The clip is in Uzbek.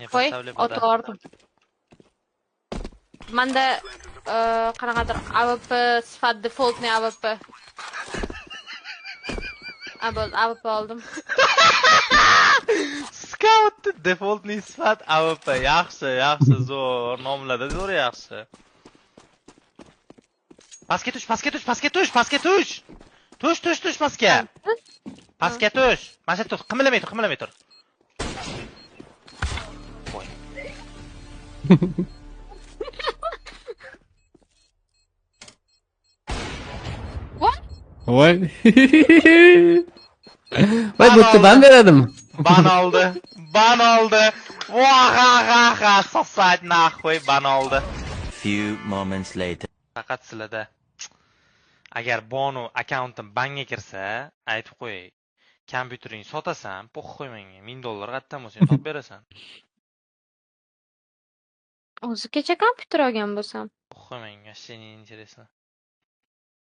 Не Qo'y, поставили ot boda. oldim. Menda qanaqadir AWP sifat defaultni AWP. AWP oldim. Scout defaultni sifat AWP. Yaxshi, zo'r. Nomladi zo'r yaxshi. Pastga tush. Tush pastga. Pastga tush. Mana shu tur, qimilamay tur. Voy. What? Voy. Voy bo'tga ban beradimi? Ban oldi. Voha, sosat nahvoy ban oldi. Few moments later. Faqat sizlarda agar bonu akkauntim banga kirsa, aytib qo'yay. Kompyuteringni sotasan, po'xoy menga. $1000 qattan bo'lsa, topib berasan. O'zi kecha kompyuter olgan bo'lsam. Po'xoy menga, seni interesno.